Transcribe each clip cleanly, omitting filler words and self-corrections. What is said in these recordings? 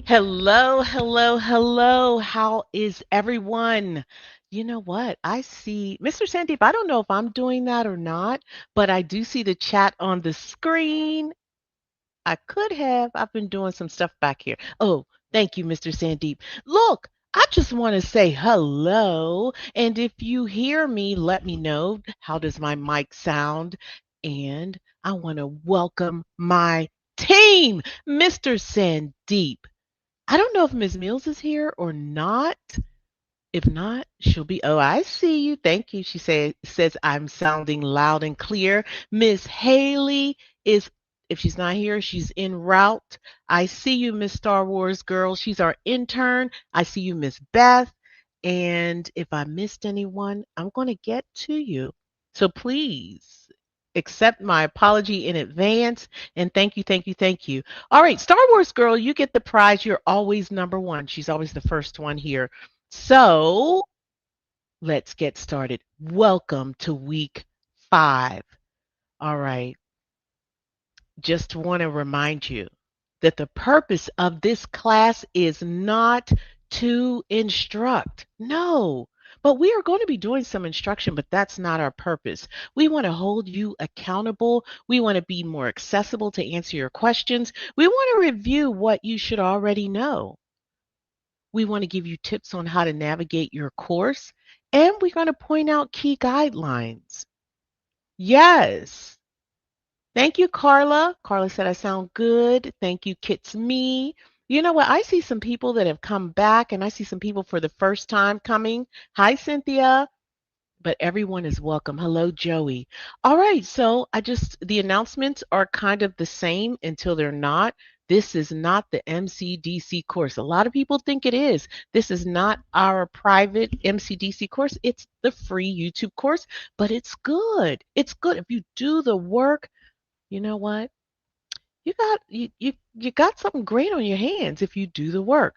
Hello, hello, hello. How is everyone? You know what? I see Mr. Sandeep. I don't know if I'm doing that or not, but I do see the chat on the screen. I could have. I've been doing some stuff back here. Oh, thank you, Mr. Sandeep. Look, I just want to say hello. And if you hear me, let me know. How does my mic sound? And I want to welcome my team, Mr. Sandeep. I don't know if Ms. Mills is here or not. If not, she'll be. Oh, I see you. Thank you. Says I'm sounding loud and clear. Miss Haley is. If she's not here, she's en route. I see you, Miss Star Wars girl. She's our intern. I see you, Miss Beth. And if I missed anyone, I'm going to get to you. So please accept my apology in advance. And thank you, thank you, thank you. All right, Star Wars girl, you get the prize. You're always number one. She's always the first one here. So let's get started. Welcome to week 5. All right. Just want to remind you that the purpose of this class is not to instruct. No. But we are going to be doing some instruction, but that's not our purpose. We want to hold you accountable. We want to be more accessible to answer your questions. We want to review what you should already know. We want to give you tips on how to navigate your course, and we're going to point out key guidelines. Yes. Thank you, Carla. Carla said I sound good. Thank you, Kits Me. You know what? I see some people that have come back, and I see some people for the first time coming. Hi, Cynthia. But everyone is welcome. Hello, Joey. All right, so the announcements are kind of the same until they're not. This is not the MCDC course. A lot of people think it is. This is not our private MCDC course. It's the free YouTube course, but it's good. It's good if you do the work. You know what? You got something great on your hands if you do the work.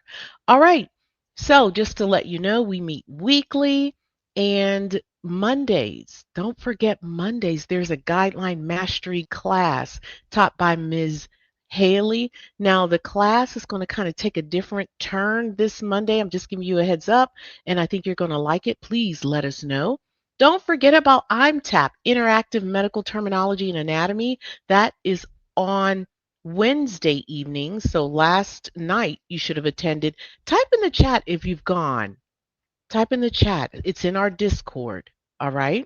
All right. So just to let you know, we meet weekly and Mondays. Don't forget Mondays. There's a guideline mastery class taught by Ms. Haley. Now the class is going to kind of take a different turn this Monday. I'm just giving you a heads up, and I think you're going to like it. Please let us know. Don't forget about IMTAP, Interactive Medical Terminology and Anatomy. That is on Wednesday evening. So last night you should have attended. Type in the chat if you've gone. Type in the chat. It's in our Discord. All right.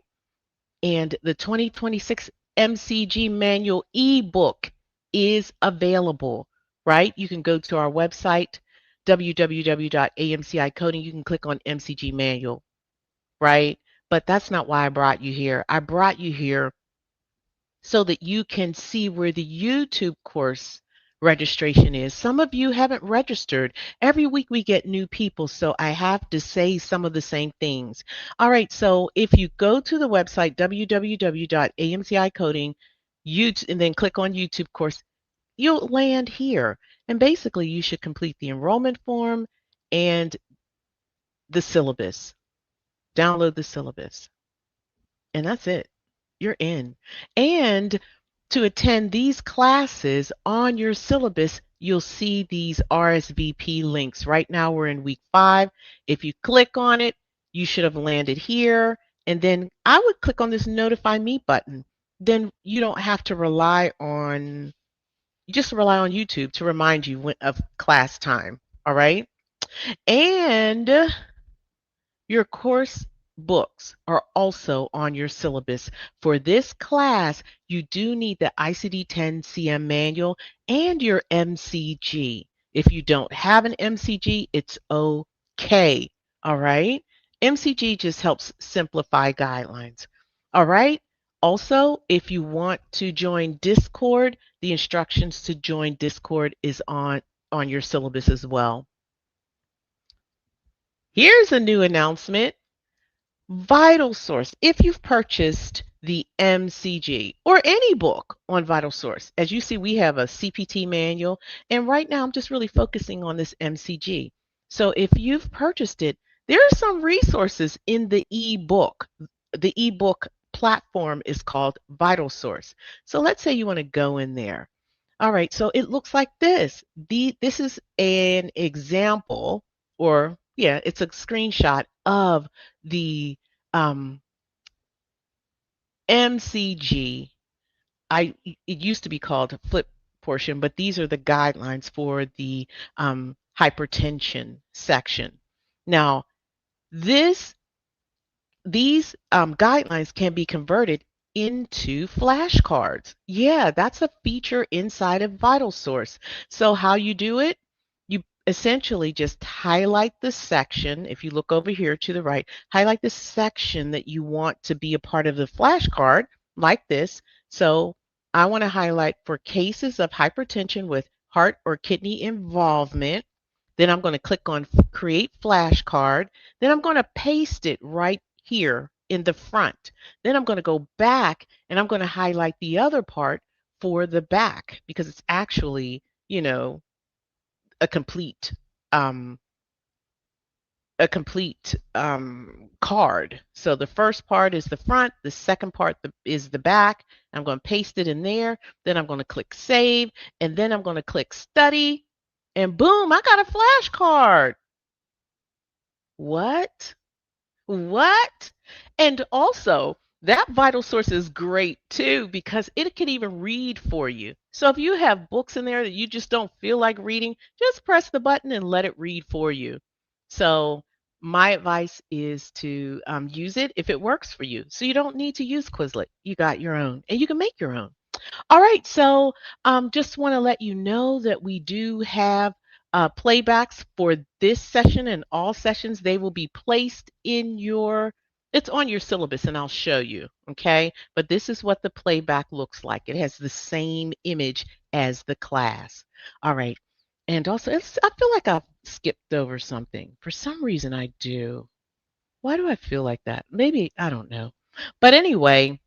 And the 2026 MCG manual ebook is available, right? You can go to our website, www.amcicoding. You can click on MCG manual, right? But that's not why I brought you here. I brought you here so that you can see where the YouTube course registration is. Some of you haven't registered. Every week we get new people, so I have to say some of the same things. All right, so if you go to the website www.amcicoding YouTube and then click on YouTube course, you'll land here. And basically you should complete the enrollment form and the syllabus. Download the syllabus. And that's it. You're in. And to attend these classes on your syllabus, you'll see these RSVP links. Right now we're in week 5. If you click on it, you should have landed here. And then I would click on this notify me button. Then you don't have to you just rely on YouTube to remind you of class time. All right. And your course books are also on your syllabus. For this class, you do need the ICD-10 CM manual and your MCG. If you don't have an MCG, it's okay. All right? MCG just helps simplify guidelines. All right? Also, if you want to join Discord, the instructions to join Discord is on your syllabus as well. Here's a new announcement. Vital Source. If you've purchased the MCG or any book on Vital Source, as you see, we have a CPT manual, and right now I'm just really focusing on this MCG. So if you've purchased it, there are some resources in the ebook. The ebook platform is called Vital Source. So let's say you want to go in there. All right, so it looks like this. This is an example, or yeah, it's a screenshot of the um, MCG. It used to be called a flip portion, but these are the guidelines for the hypertension section. Now, this these guidelines can be converted into flashcards. Yeah, that's a feature inside of VitalSource. So how you do it? You essentially just highlight the section. If you look over here to the right, highlight the section that you want to be a part of the flashcard like this. So I want to highlight for cases of hypertension with heart or kidney involvement. Then I'm going to click on create flashcard. Then I'm going to paste it right here in the front. Then I'm going to go back and I'm going to highlight the other part for the back because it's actually, you know, a complete um card. So the first part is the front, the second part is the back. I'm going to paste it in there. Then I'm going to click save and then I'm going to click study and boom, I got a flashcard. What? What? And also, that vital source is great too because it can even read for you. So if you have books in there that you just don't feel like reading, just press the button and let it read for you. So my advice is to use it if it works for you. So you don't need to use Quizlet. You got your own and you can make your own. All right, so just want to let you know that we do have playbacks for this session and all sessions. They will be placed in it's on your syllabus and I'll show you, okay? But this is what the playback looks like. It has the same image as the class. All right, and also I feel like I've skipped over something. For some reason I do. Why do I feel like that? Maybe, I don't know. But anyway,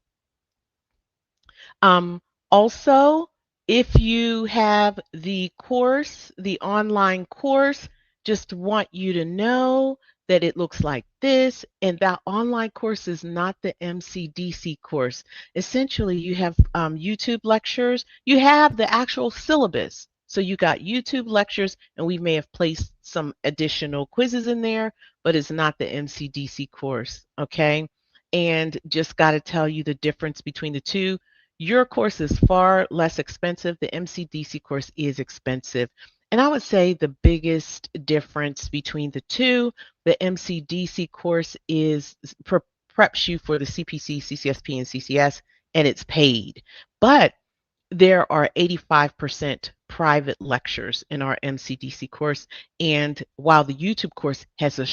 um, also, if you have the course, the online course, just want you to know that it looks like this, and that online course is not the MCDC course. Essentially, you have YouTube lectures, you have the actual syllabus. So you got YouTube lectures, and we may have placed some additional quizzes in there, but it's not the MCDC course, okay? And just got to tell you the difference between the two. Your course is far less expensive. The MCDC course is expensive. And I would say the biggest difference between the two, the MCDC course preps you for the CPC, CCSP, and CCS, and it's paid. But there are 85% private lectures in our MCDC course. And while the YouTube course has a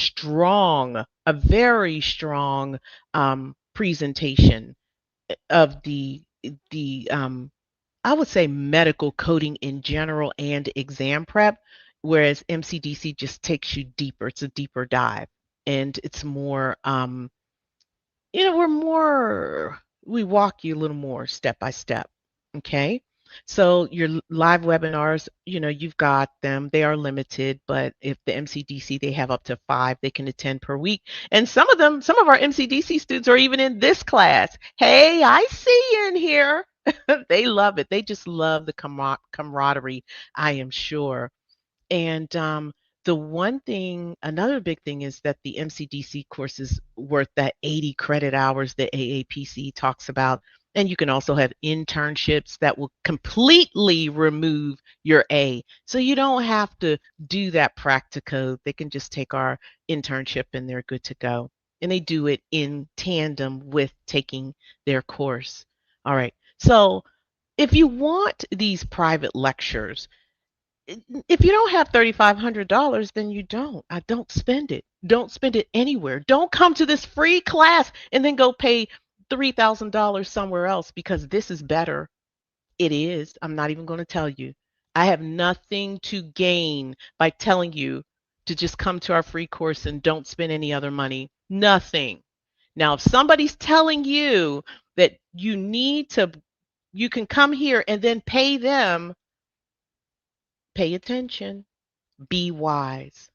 very strong presentation of the I would say medical coding in general and exam prep, whereas MCDC just takes you deeper. It's a deeper dive, and it's more we walk you a little more step by step. Okay. So your live webinars, you've got them. They are limited, but if the MCDC, they have up to 5 they can attend per week. And some of our MCDC students are even in this class. Hey, I see you in here. They love it. They just love the camaraderie, I am sure. And another big thing is that the MCDC course is worth that 80 credit hours that AAPC talks about. And you can also have internships that will completely remove your A. So you don't have to do that practico. They can just take our internship and they're good to go. And they do it in tandem with taking their course. All right. So if you want these private lectures, if you don't have $3,500, then you don't. I don't spend it. Don't spend it anywhere. Don't come to this free class and then go pay $3,000 somewhere else because this is better. It is. I'm not even going to tell you. I have nothing to gain by telling you to just come to our free course and don't spend any other money. Nothing. Now, if somebody's telling you that you can come here and then pay them, pay attention. Be wise.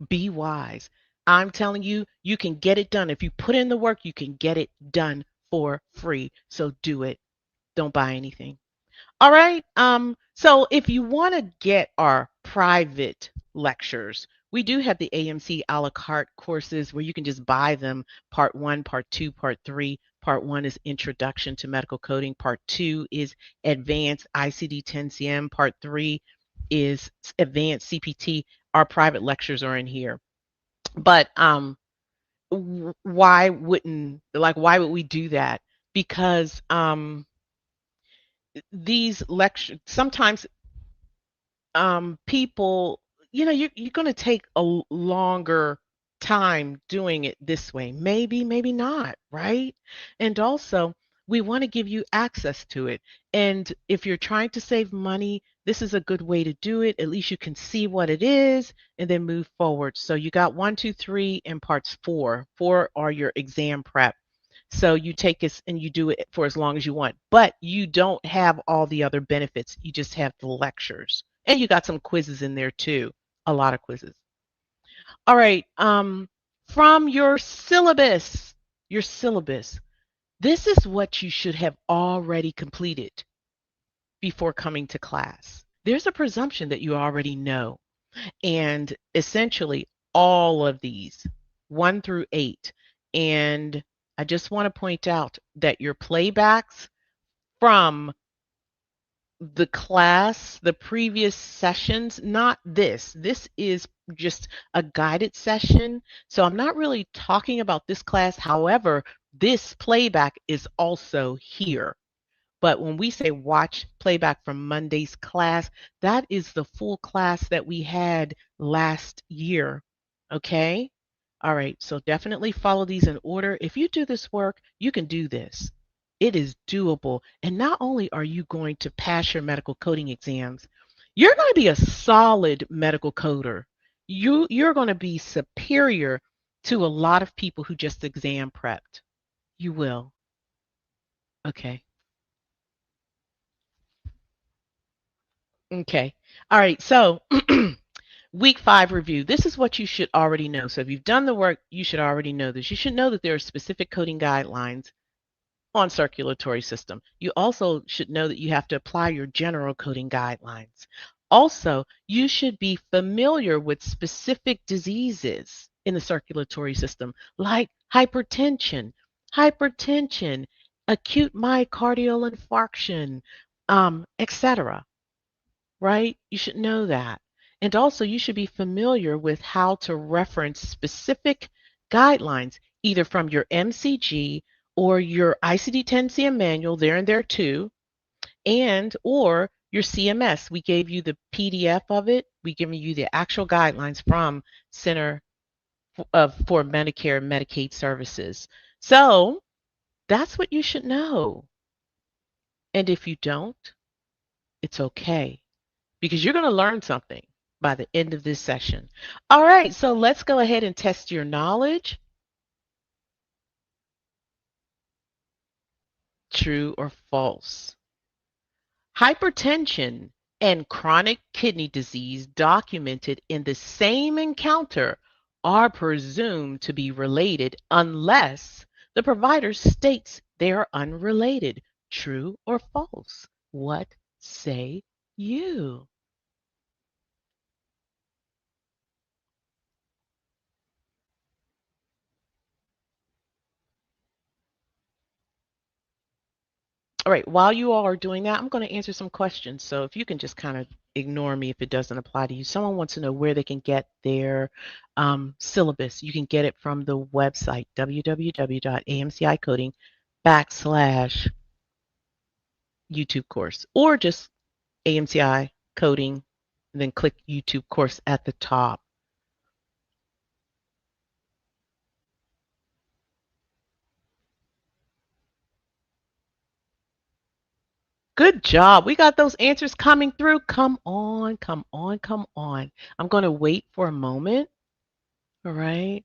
Be wise. I'm telling you, you can get it done. If you put in the work, you can get it done for free. So do it. Don't buy anything. All right. So if you want to get our private lectures, we do have the AMC a la carte courses where you can just buy them part one, part two, part three. Part one is Introduction to Medical Coding. Part two is Advanced ICD 10CM. Part three is Advanced CPT. Our private lectures are in here. But why would we do that? Because these lectures sometimes people, you're going to take a longer time doing it this way. Maybe not, right? And also, we want to give you access to it. And if you're trying to save money, this is a good way to do it. At least you can see what it is and then move forward. So you got one, two, three, and parts four. Four are your exam prep. So you take this and you do it for as long as you want, but you don't have all the other benefits. You just have the lectures. And you got some quizzes in there too. A lot of quizzes. All right. From your syllabus, this is what you should have already completed before coming to class. There's a presumption that you already know. And essentially, all of these, 1 through 8. And I just want to point out that your playbacks from the class, the previous sessions, not this. This is just a guided session. So I'm not really talking about this class. However, this playback is also here. But when we say watch playback from Monday's class, that is the full class that we had last year. Okay? All right. So definitely follow these in order. If you do this work, you can do this. It is doable. And not only are you going to pass your medical coding exams, you're going to be a solid medical coder. You're going to be superior to a lot of people who just exam prepped. You will. Okay. Okay. All right. So, week 5 review. This is what you should already know. So, if you've done the work, you should already know this. You should know that there are specific coding guidelines on circulatory system. You also should know that you have to apply your general coding guidelines. Also, you should be familiar with specific diseases in the circulatory system, like hypertension, acute myocardial infarction, etc. Right? You should know that. And also, you should be familiar with how to reference specific guidelines, either from your MCG or your ICD-10-CM manual, there and there too, and or your CMS. We gave you the PDF of it. We give you the actual guidelines from Center for Medicare and Medicaid Services. So that's what you should know. And if you don't, it's okay, because you're going to learn something by the end of this session. All right, so let's go ahead and test your knowledge. True or false? Hypertension and chronic kidney disease documented in the same encounter are presumed to be related unless the provider states they are unrelated. True or false? What say you? All right, while you all are doing that, I'm going to answer some questions. So if you can just kind of ignore me if it doesn't apply to you. Someone wants to know where they can get their syllabus. You can get it from the website, www.amcicoding backslash YouTube course, or just AMCI coding, and then click YouTube course at the top. Good job. We got those answers coming through. Come on, come on, come on. I'm going to wait for a moment. All right.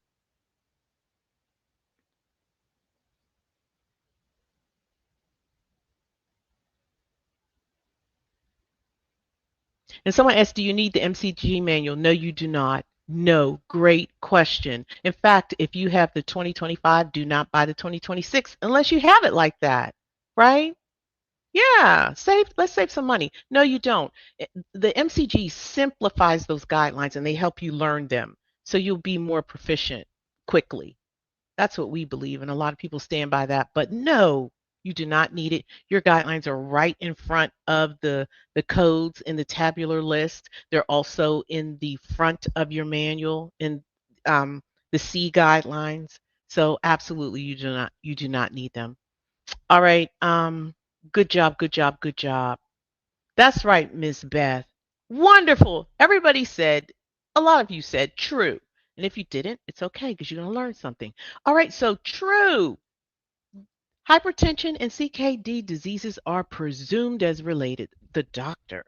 And someone asked, do you need the MCG manual? No, you do not. No, great question. In fact, if you have the 2025, do not buy the 2026 unless you have it like that, right? Yeah, let's save some money. No, you don't. The MCG simplifies those guidelines and they help you learn them so you'll be more proficient quickly. That's what we believe, and a lot of people stand by that. But no, you do not need it. Your guidelines are right in front of the codes in the tabular list. They're also in the front of your manual in the C guidelines. So absolutely, you do not need them. All right. Good job. Good job. Good job. That's right, Miss Beth. Wonderful. Everybody said, a lot of you said true. And if you didn't, it's okay because you're going to learn something. All right, so true. Hypertension and CKD diseases are presumed as related. The doctor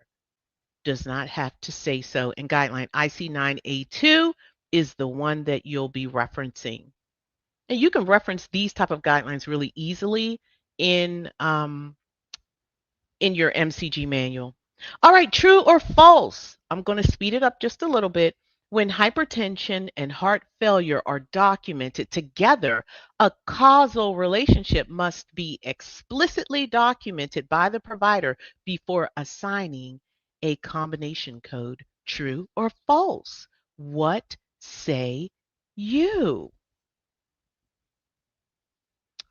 does not have to say so. And guideline IC9A2 is the one that you'll be referencing. And you can reference these type of guidelines really easily in your MCG manual. All right, true or false? I'm going to speed it up just a little bit. When hypertension and heart failure are documented together, a causal relationship must be explicitly documented by the provider before assigning a combination code. True or false? What say you?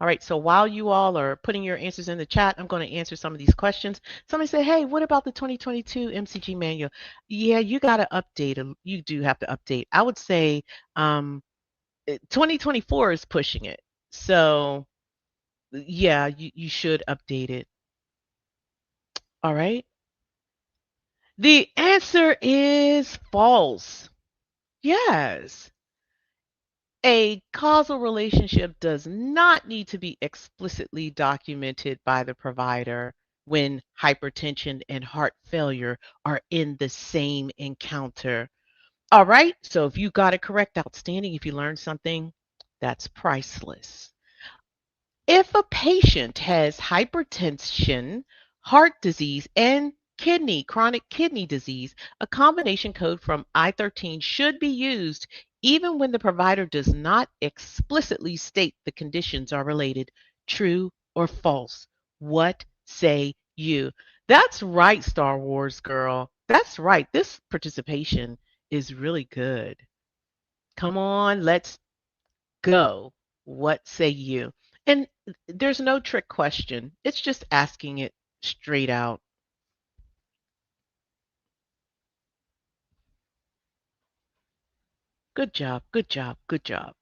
All right, so while you all are putting your answers in the chat, I'm going to answer some of these questions. Somebody say, hey, what about the 2022 MCG manual? Yeah, you got to update them. You do have to update. I would say 2024 is pushing it. So, yeah, you should update it. All right. The answer is false. Yes. A causal relationship does not need to be explicitly documented by the provider when hypertension and heart failure are in the same encounter. All right, so if you got it correct, outstanding. If you learned something, that's priceless. If a patient has hypertension, heart disease, and chronic kidney disease, a combination code from I-13 should be used even when the provider does not explicitly state the conditions are related. True or false? What say you? That's right, Star Wars girl. That's right. This participation is really good. Come on, let's go. What say you? And there's no trick question. It's just asking it straight out. Good job. Good job. Good job.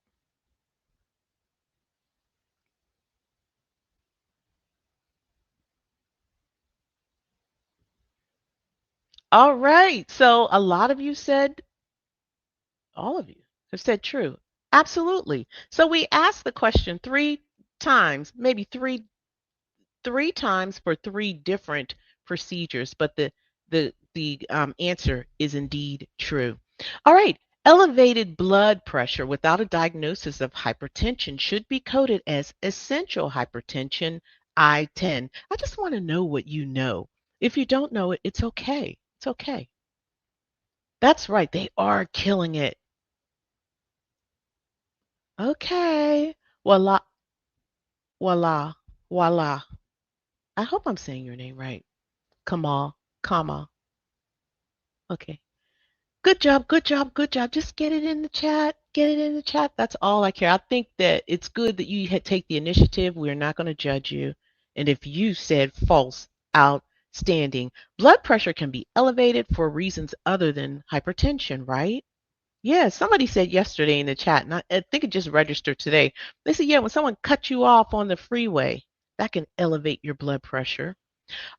All right. So a lot of you said, all of you have said true. Absolutely. So we asked the question three times, maybe three times for three different procedures, but the answer is indeed true. All right. Elevated blood pressure without a diagnosis of hypertension should be coded as essential hypertension I-10. I just want to know what you know. If you don't know it, it's okay. It's okay. That's right. They are killing it. Okay. Voila, voila, voila. I hope I'm saying your name right. Kamal, Kama. Okay. Good job, good job, good job. Just get it in the chat. Get it in the chat. That's all I care. I think that it's good that you take the initiative. We're not going to judge you. And if you said false, outstanding. Blood pressure can be elevated for reasons other than hypertension, right? Yeah, somebody said yesterday in the chat, and I think it just registered today. They said, yeah, when someone cuts you off on the freeway, that can elevate your blood pressure.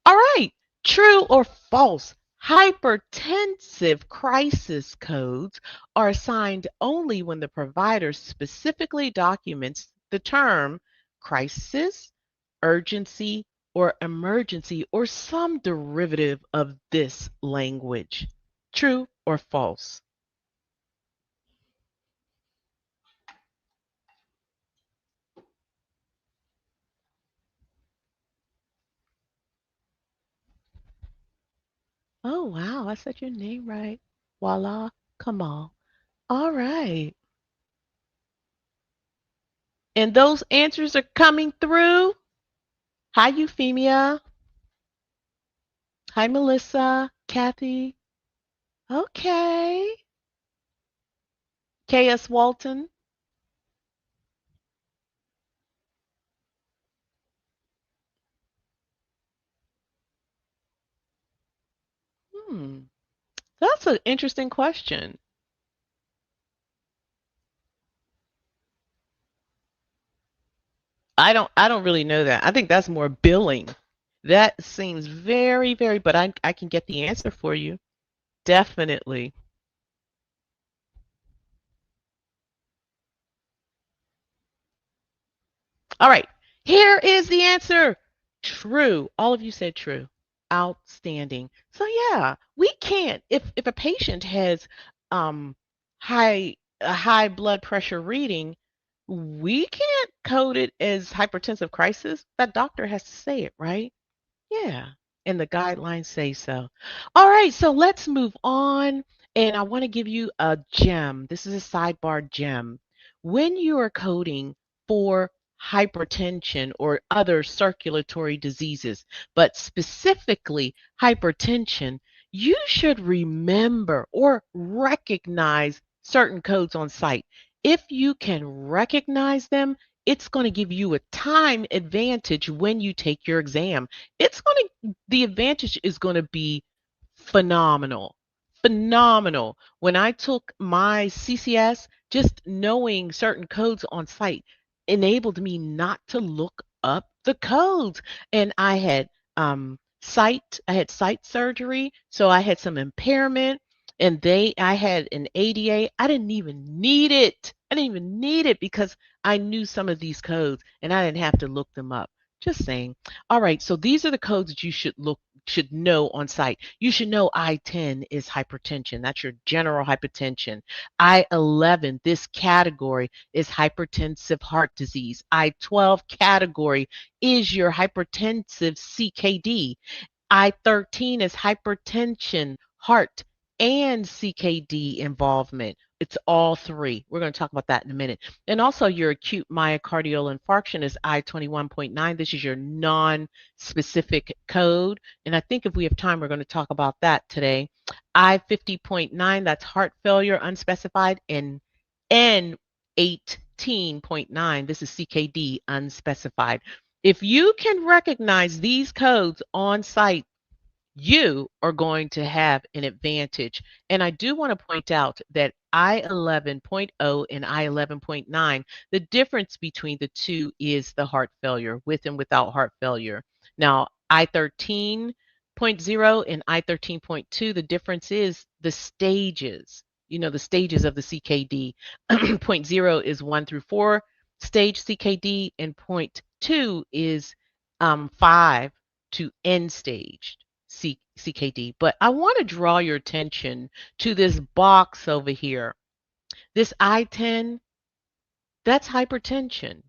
All right, true or false? Hypertensive crisis codes are assigned only when the provider specifically documents the term crisis, urgency, or emergency, or some derivative of this language. True or false? Oh, wow, I said your name right. Voila, Kamal. All right. And those answers are coming through. Hi, Euphemia. Hi, Melissa. Kathy. Okay. K.S. Walton. Hmm. That's an interesting question. I don't really know that. I think that's more billing. That seems very, very, but I can get the answer for you. Definitely. All right. Here is the answer. True. All of you said true. Outstanding. So yeah, we can't if a patient has um high a high blood pressure reading, we can't code it as hypertensive crisis. That doctor has to say it, right? Yeah, and the guidelines say so. All right, so let's move on. And I want to give you a gem. This is a sidebar gem. When you are coding for hypertension or other circulatory diseases, but specifically hypertension, you should remember or recognize certain codes on site. If you can recognize them, it's going to give you a time advantage when you take your exam. The advantage is going to be phenomenal. Phenomenal. When I took my CCS, just knowing certain codes on site enabled me not to look up the codes. And I had sight surgery, so I had some impairment, and I had an ADA. I didn't even need it. I didn't even need it because I knew some of these codes and I didn't have to look them up. Just saying. All right, so these are the codes that you should know on site. You should know I-10 is hypertension. That's your general hypertension. I-11, this category is hypertensive heart disease. I-12 category is your hypertensive CKD. I-13 is hypertension, heart, and CKD involvement. It's all three. We're going to talk about that in a minute. And also, your acute myocardial infarction is I-21.9. This is your non-specific code. And I think if we have time, we're going to talk about that today. I-50.9, that's heart failure unspecified. And N-18.9, this is CKD unspecified. If you can recognize these codes on site, you are going to have an advantage. And I do want to point out that I-11.0 and I-11.9, the difference between the two is the heart failure, with and without heart failure. Now, I-13.0 and I-13.2, the difference is the stages. The stages of the CKD. Point 0 is 1 through 4 stage CKD, and point 2 is 5 to end stage. CKD. But I want to draw your attention to this box over here. This I-10, that's hypertension.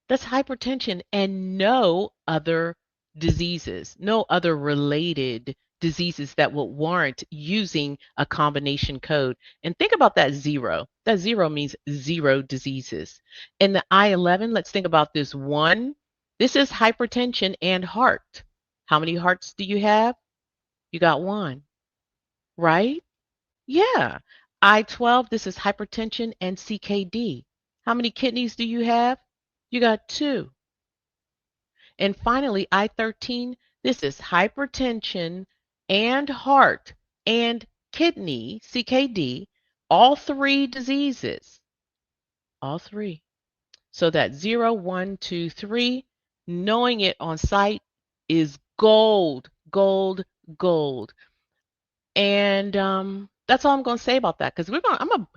That's hypertension and no other diseases, no other related diseases that would warrant using a combination code. And think about that zero. That zero means zero diseases. And the I-11, let's think about this one. This is hypertension and heart. How many hearts do you have? You got one, right? Yeah. I-12, this is hypertension and CKD. How many kidneys do you have? You got two. And finally, I-13, this is hypertension and heart and kidney, CKD, all three diseases. All three. So that 0, 1, 2, 3, knowing it on site is gold, gold, gold. And that's all I'm going to say about that because I'm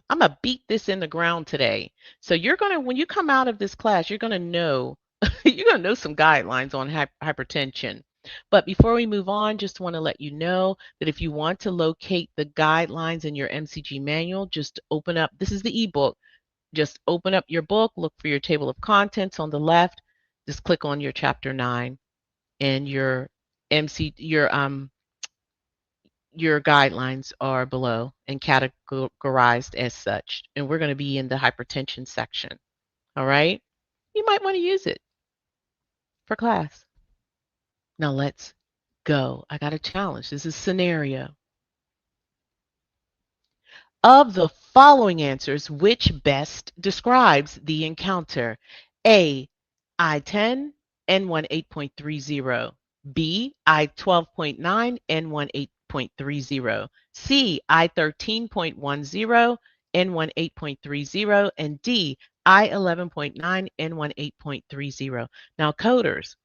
gonna beat this in the ground today. So you're gonna when you come out of this class, you're gonna know you're gonna know some guidelines on hypertension. But before we move on, just want to let you know that if you want to locate the guidelines in your MCG manual, just open up. This is the ebook. Just open up your book, look for your table of contents on the left. Just click on your chapter 9 and your guidelines are below and categorized as such. And we're going to be in the hypertension section. All right. You might want to use it for class. Now let's go. I got a challenge. This is scenario. Of the following answers, which best describes the encounter? A. I-10, N1 8.30. B. I-12.9, N1 8.30. C. I-13.10, N1 8.30. And D. I-11.9, N1 8.30. Now, coders,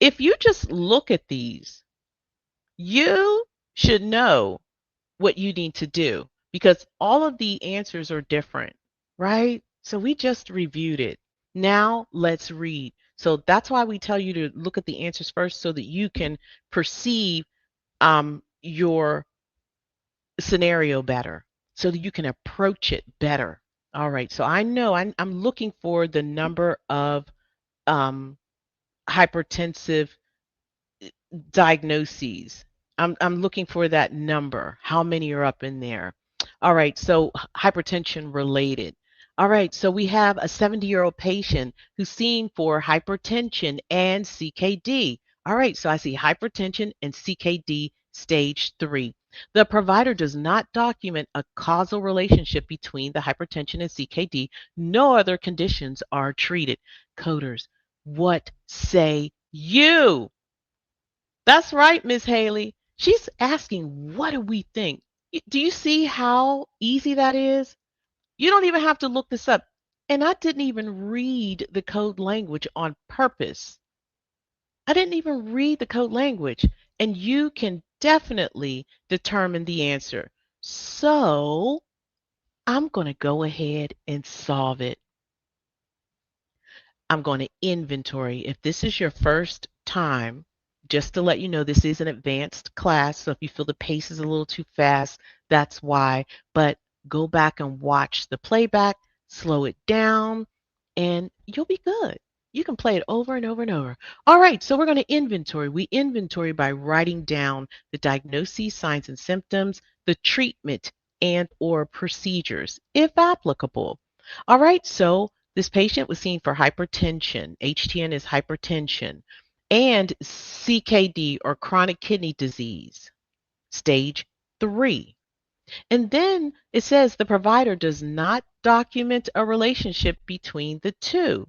if you just look at these, you should know what you need to do because all of the answers are different, right? So we just reviewed it. Now let's read. So that's why we tell you to look at the answers first so that you can perceive your scenario better, so that you can approach it better. All right. So I know I'm looking for the number of um, hypertensive diagnoses. I'm looking for that number. How many are up in there? All right, so hypertension related. All right, so we have a 70-year-old patient who's seen for hypertension and CKD. All right, so I see hypertension and CKD stage 3. The provider does not document a causal relationship between the hypertension and CKD. No other conditions are treated. Coders, what say you? That's right, Miss Haley. She's asking, what do we think? Do you see how easy that is? You don't even have to look this up. And I didn't even read the code language on purpose. I didn't even read the code language. And you can definitely determine the answer. So I'm going to go ahead and solve it. I'm going to inventory. If this is your first time, just to let you know, this is an advanced class. So if you feel the pace is a little too fast, that's why. But go back and watch the playback, slow it down, and you'll be good. You can play it over and over and over. All right, so we're going to inventory. We inventory by writing down the diagnoses, signs and symptoms, the treatment and or procedures, if applicable. All right, so this patient was seen for hypertension. HTN is hypertension and CKD or chronic kidney disease, stage 3. And then it says the provider does not document a relationship between the two.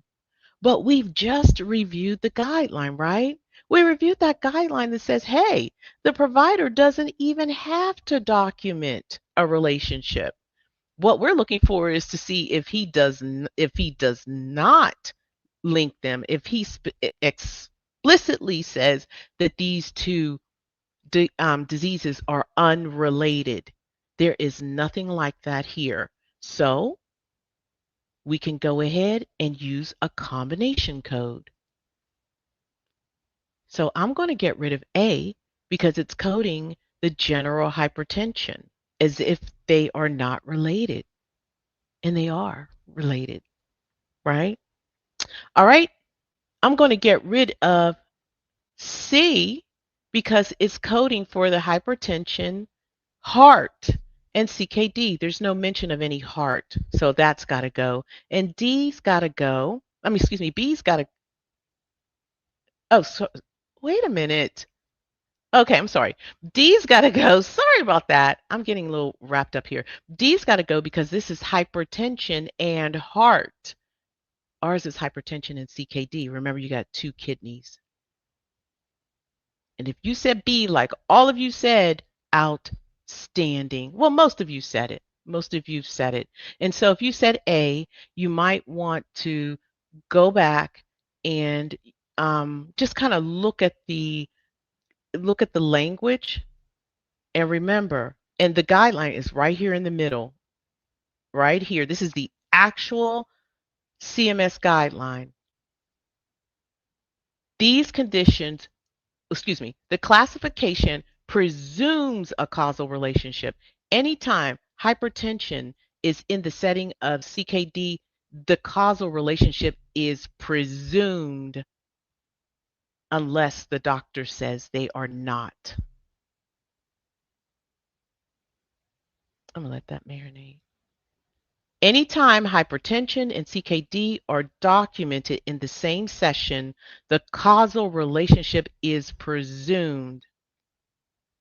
But we've just reviewed the guideline, right? We reviewed that guideline that says, hey, the provider doesn't even have to document a relationship. What we're looking for is to see if he does not link them, if he explicitly says that these two diseases are unrelated. There is nothing like that here. So we can go ahead and use a combination code. So I'm going to get rid of A because it's coding the general hypertension as if they are not related. And they are related, right? All right. I'm going to get rid of C because it's coding for the hypertension, heart, and CKD. There's no mention of any heart. So that's got to go. And D's got to go. Excuse me, B's got to. Oh, so wait a minute. Okay, I'm sorry. D's got to go. Sorry about that. I'm getting a little wrapped up here. D's got to go because this is hypertension and heart. Ours is hypertension and CKD. Remember, you got 2 kidneys. And if you said B, like all of you said, outstanding. Well, most of you said it. Most of you said it. And so if you said A, you might want to go back and just kind of look at the language and remember, and the guideline is right here in the middle, right here. This is the actual CMS guideline. These conditions, the classification presumes a causal relationship. Anytime hypertension is in the setting of CKD, the causal relationship is presumed unless the doctor says they are not. I'm going to let that marinate. Anytime hypertension and CKD are documented in the same session, the causal relationship is presumed.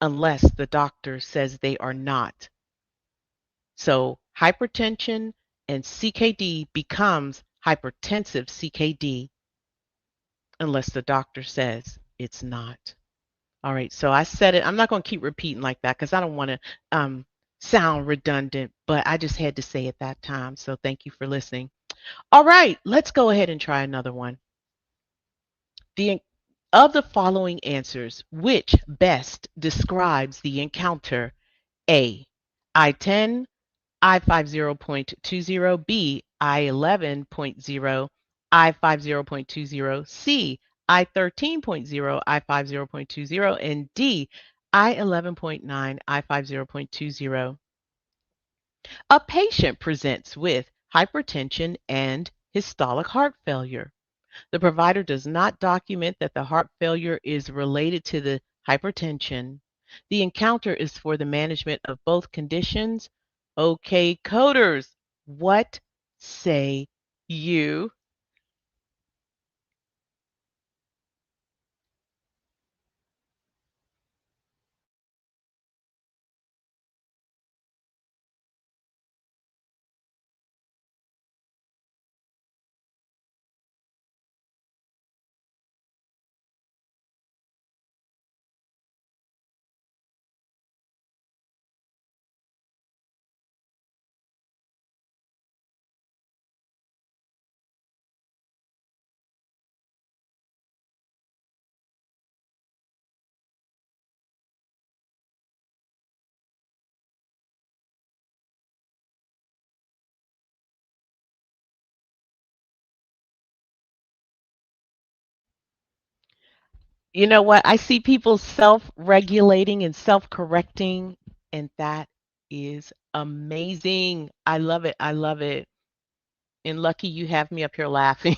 unless the doctor says they are not. So hypertension and CKD becomes hypertensive CKD unless the doctor says it's not. All right, so I said it. I'm not going to keep repeating like that because I don't want to sound redundant, but I just had to say it that time. So thank you for listening. All right, let's go ahead and try another one. The of the following answers, which best describes the encounter? A. I-10, I-50.20, B. I-11.0, I-50.20, C. I-13.0, I-50.20, and D. I-11.9, I-50.20. A patient presents with hypertension and systolic heart failure. The provider does not document that the heart failure is related to the hypertension. The encounter is for the management of both conditions. Okay, coders, what say you? You know what? I see people self regulating and self correcting, and that is amazing. I love it. I love it. And lucky you have me up here laughing.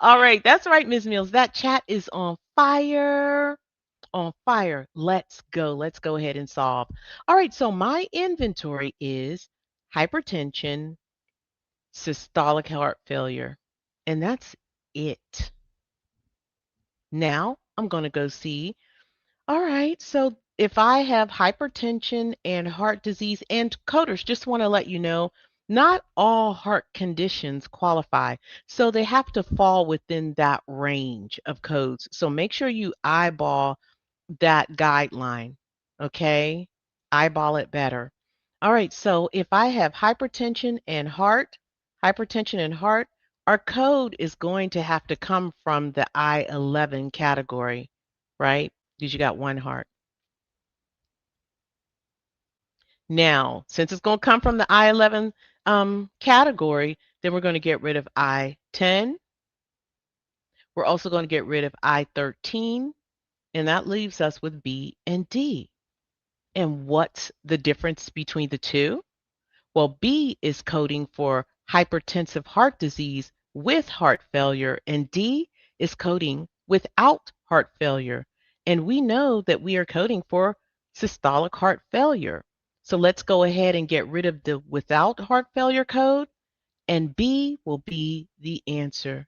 All right, that's right, Ms. Mills. That chat is on fire. On fire. Let's go. Let's go ahead and solve. All right, so my inventory is hypertension, systolic heart failure, and that's it. Now I'm going to go see. All right, so if I have hypertension and heart disease, and coders, just want to let you know, not all heart conditions qualify. So they have to fall within that range of codes. So make sure you eyeball that guideline, okay? Eyeball it better. All right, so if I have hypertension and heart, our code is going to have to come from the I-11 category, right? Because you got one heart. Now, since it's going to come from the I-11 category, then we're going to get rid of I-10. We're also going to get rid of I-13, and that leaves us with B and D. And what's the difference between the two? Well, B is coding for hypertensive heart disease with heart failure, and D is coding without heart failure. And we know that we are coding for systolic heart failure. So let's go ahead and get rid of the without heart failure code, and B will be the answer.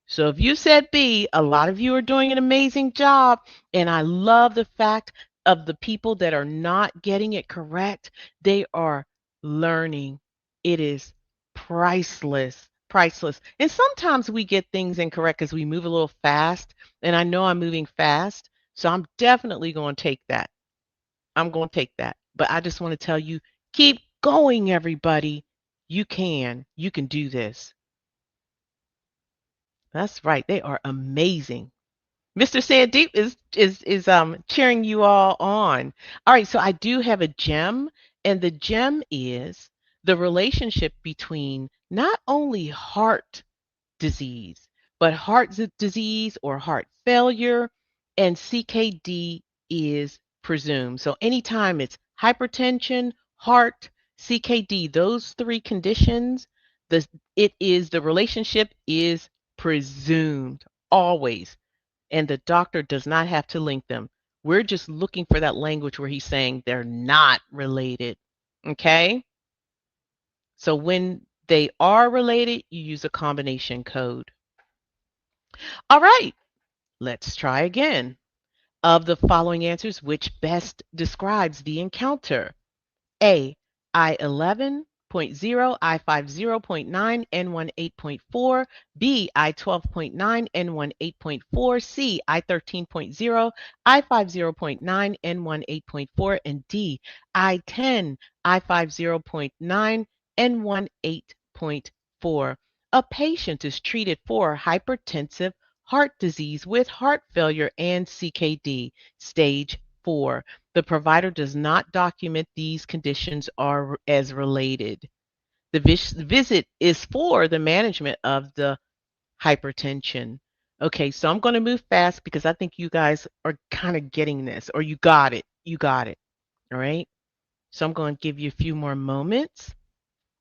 So if you said B, a lot of you are doing an amazing job. And I love the fact of the people that are not getting it correct. They are learning. It is priceless, priceless. And sometimes we get things incorrect because we move a little fast. And I know I'm moving fast. So I'm definitely going to take that. I'm going to take that. But I just want to tell you, keep going, everybody. You can. You can do this. That's right. They are amazing. Mr. Sandeep is cheering you all on. All right, so I do have a gem, and the gem is the relationship between not only heart disease, but disease or heart failure, and CKD is presumed. So anytime it's hypertension, heart, CKD, those three conditions, the relationship is presumed always, and the doctor does not have to link them. We're just looking for that language where he's saying they're not related. Okay? So when they are related, you use a combination code. All right, let's try again. Of the following answers, which best describes the encounter? A. I11.0, I50.9, N18.4. B. I12.9, N18.4. C. I13.0, I50.9, N18.4. And D. I10, I50.9, N18.4. A patient is treated for hypertensive heart disease with heart failure and CKD, stage 4. The provider does not document these conditions are as related. The visit is for the management of the hypertension. Okay, so I'm going to move fast because I think you guys are kind of getting this, or you got it. You got it. All right. So I'm going to give you a few more moments.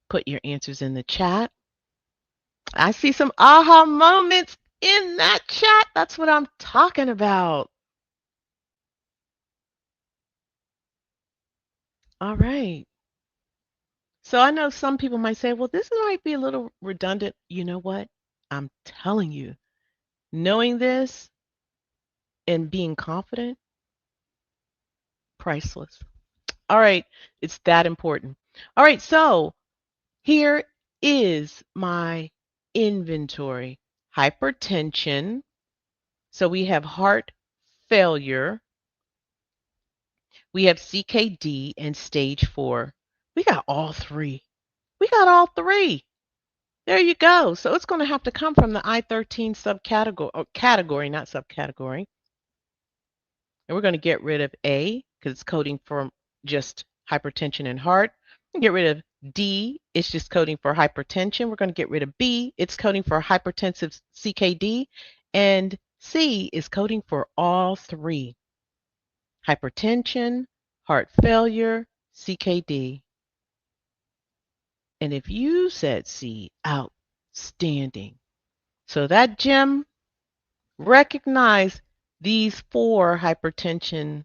Put your answers in the chat. I see some aha moments in that chat. That's what I'm talking about. All right. So I know some people might say, well, this might be a little redundant. You know what? I'm telling you, knowing this and being confident, priceless. All right. It's that important. All right. So here is my inventory: hypertension. So we have heart failure. We have CKD and stage 4. We got all three. We got all three. There you go. So it's going to have to come from the I13 subcategory, or category, not subcategory. And we're going to get rid of A because it's coding for just hypertension and heart. Get rid of D, it's just coding for hypertension. We're going to get rid of B, it's coding for hypertensive CKD. And C is coding for all three: hypertension, heart failure, CKD. And if you said C, outstanding. So that gem, recognize these 4 hypertension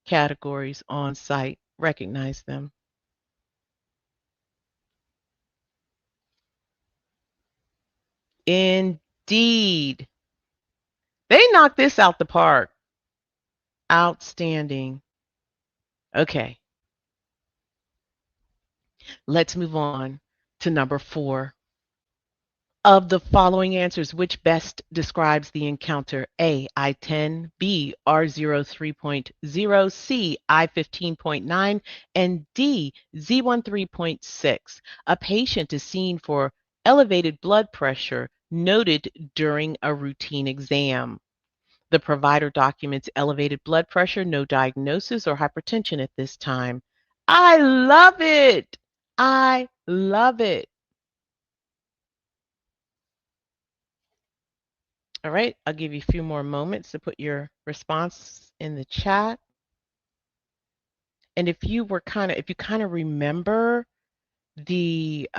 categories on site. Recognize them. Indeed. They knocked this out the park. Outstanding. Okay, let's move on to number 4. Of the following answers, which best describes the encounter? A. I10, B. R03.0, C. I15.9, and D. Z13.6. A patient is seen for elevated blood pressure noted during a routine exam. The provider documents elevated blood pressure, no diagnosis or hypertension at this time. I love it. I love it. All right, I'll give you a few more moments to put your response in the chat. And if you kind of remember the,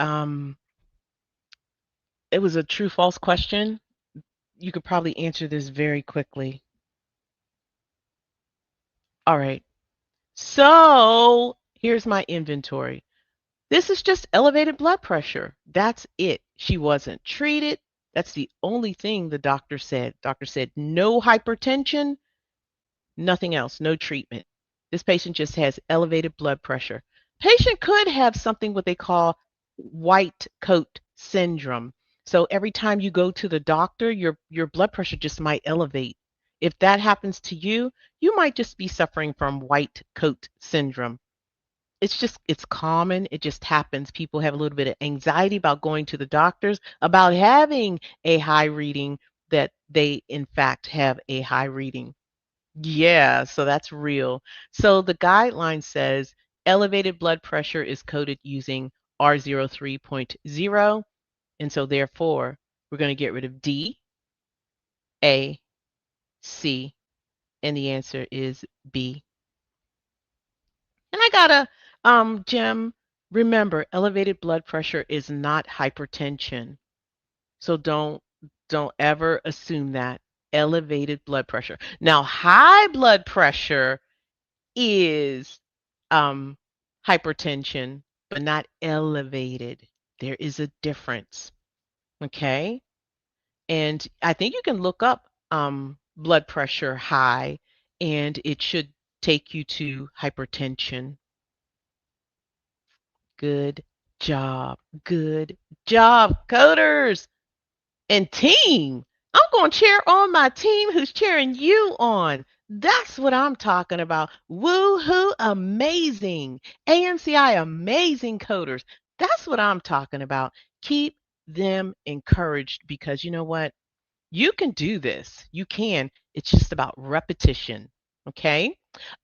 it was a true false question, you could probably answer this very quickly. All right, so here's my inventory. This is just elevated blood pressure. That's it. She wasn't treated. That's the only thing the doctor said. Doctor said no hypertension, nothing else, no treatment. This patient just has elevated blood pressure. Patient could have something what they call white coat syndrome. So every time you go to the doctor, your blood pressure just might elevate. If that happens to you, you might just be suffering from white coat syndrome. It's common. It just happens. People have a little bit of anxiety about going to the doctors, about having a high reading, that they in fact have a high reading. Yeah, so that's real. So the guideline says elevated blood pressure is coded using R03.0. And so therefore, we're going to get rid of D, A, C, and the answer is B. And I gotta, Jim, remember, elevated blood pressure is not hypertension. So don't ever assume that. Elevated blood pressure. Now, high blood pressure is hypertension, but not elevated. There is a difference. Okay. And I think you can look up blood pressure high and it should take you to hypertension. Good job. Good job, coders and team. I'm going to cheer on my team who's cheering you on. That's what I'm talking about. Woo-hoo, amazing. AMCI, amazing coders. That's what I'm talking about. Keep them encouraged because you know what? You can do this. You can. It's just about repetition. Okay?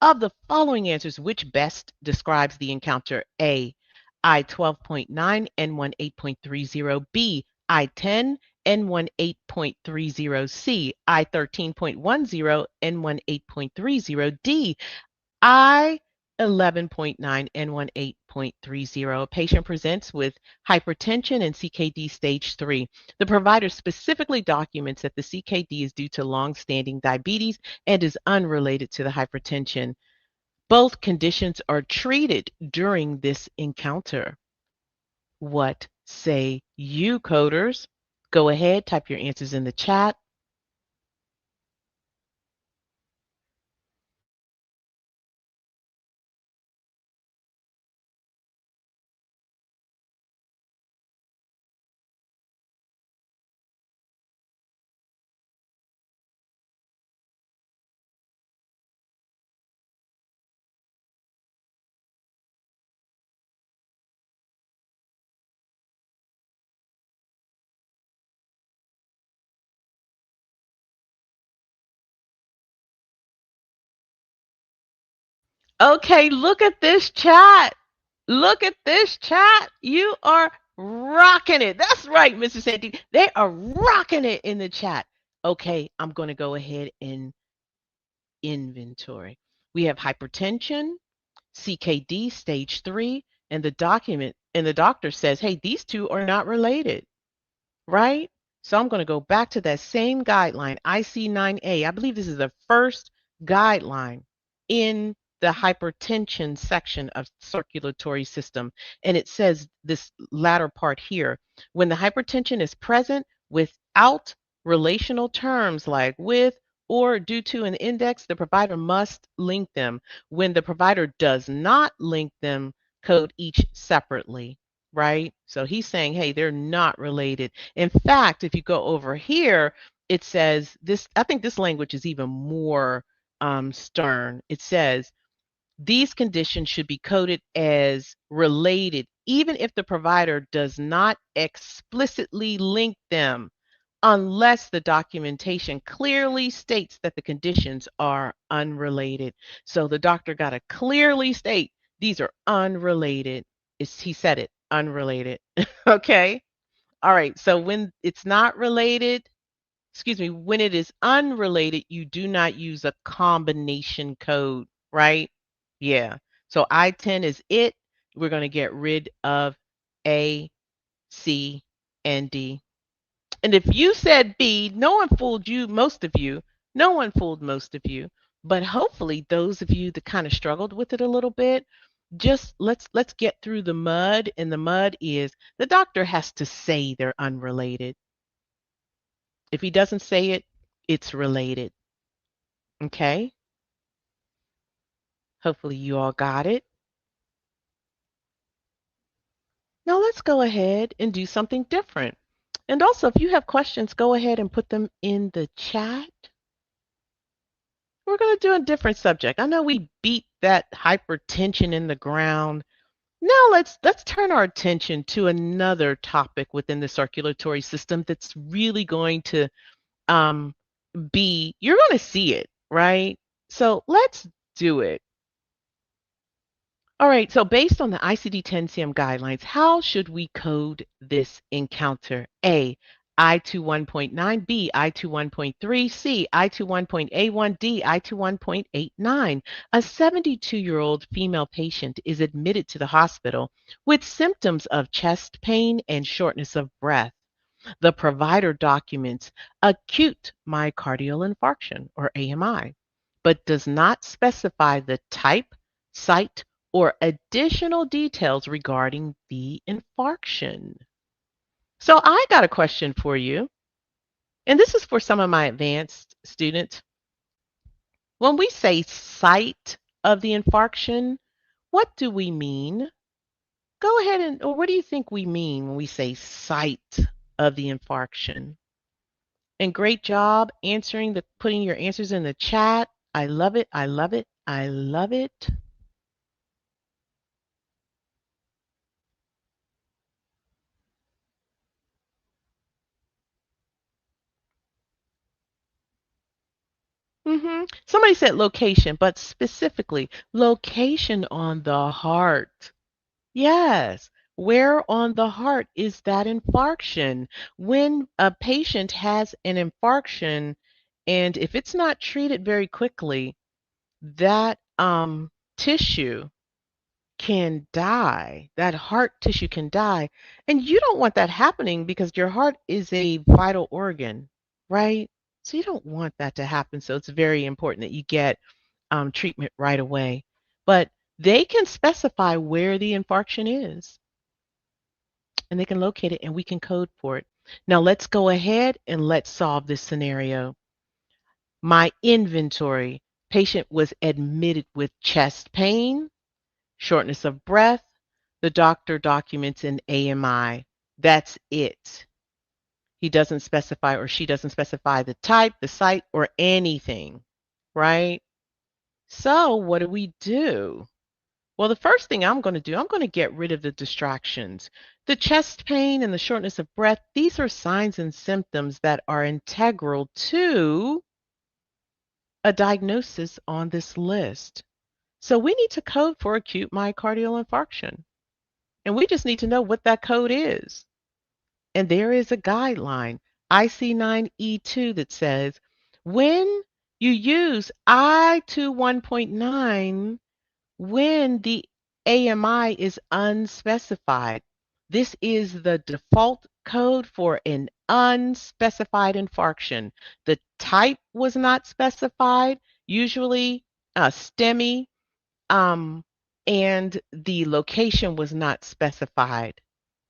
Of the following answers, which best describes the encounter? A, I 12.9, N1 8.30, B, I 10, N1 8.30, C, I 13.10, N1 8.30, D, I 11.9 N1 8.30. A patient presents with hypertension and CKD stage 3. The provider specifically documents that the CKD is due to long-standing diabetes and is unrelated to the hypertension. Both conditions are treated during this encounter. What say you, coders? Go ahead, type your answers in the chat. Okay, look at this chat. Look at this chat. You are rocking it. That's right, Mr. Sandy. They are rocking it in the chat. Okay, I'm going to go ahead and inventory. We have hypertension, CKD stage 3, and the doctor says, "Hey, these two are not related." Right? So I'm going to go back to that same guideline, IC9A. I believe this is the first guideline in the hypertension section of circulatory system. And it says this latter part here, when the hypertension is present without relational terms like with or due to an index, the provider must link them. When the provider does not link them, code each separately, right? So he's saying, hey, they're not related. In fact, if you go over here, it says this, I think this language is even more stern. It says these conditions should be coded as related, even if the provider does not explicitly link them, unless the documentation clearly states that the conditions are unrelated. So the doctor got to clearly state these are unrelated. He said it, unrelated. Okay. All right. So when it's not related, excuse me, when it is unrelated, you do not use a combination code, right? Yeah. So I-10 is it. We're going to get rid of A, C, and D. And if you said B, no one fooled you, most of you. No one fooled most of you. But hopefully those of you that kind of struggled with it a little bit, just let's get through the mud. And the mud is the doctor has to say they're unrelated. If he doesn't say it, it's related. Okay? Hopefully you all got it. Now let's go ahead and do something different. And also, if you have questions, go ahead and put them in the chat. We're going to do a different subject. I know we beat that hypertension in the ground. Now let's turn our attention to another topic within the circulatory system that's really going to um, you're going to see it, right? So let's do it. All right, so based on the ICD-10-CM guidelines, how should we code this encounter? A, I21.9, B, I21.3, C, I21.A1, D, I21.89. A 72-year-old female patient is admitted to the hospital with symptoms of chest pain and shortness of breath. The provider documents acute myocardial infarction, or AMI, but does not specify the type, site, or additional details regarding the infarction. So I got a question for you, and this is for some of my advanced students. When we say site of the infarction, what do we mean? Go ahead and, or what do you think we mean when we say site of the infarction? And great job answering putting your answers in the chat. I love it. I love it. I love it. Somebody said location, but specifically location on the heart. Yes. Where on the heart is that infarction? When a patient has an infarction, and if it's not treated very quickly, that tissue can die. That heart tissue can die. And you don't want that happening because your heart is a vital organ, right? So you don't want that to happen. So it's very important that you get treatment right away. But they can specify where the infarction is and they can locate it and we can code for it. Now let's go ahead and let's solve this scenario. My inventory patient was admitted with chest pain, shortness of breath. The doctor documents an AMI. That's it. He doesn't specify or she doesn't specify the type, the site, or anything, right? So what do we do? Well, the first thing I'm going to do, I'm going to get rid of the distractions. The chest pain and the shortness of breath, these are signs and symptoms that are integral to a diagnosis on this list. So we need to code for acute myocardial infarction. And we just need to know what that code is. And there is a guideline, IC9E2, that says when you use I to 1.9, when the AMI is unspecified, this is the default code for an unspecified infarction. The type was not specified, usually STEMI, and the location was not specified,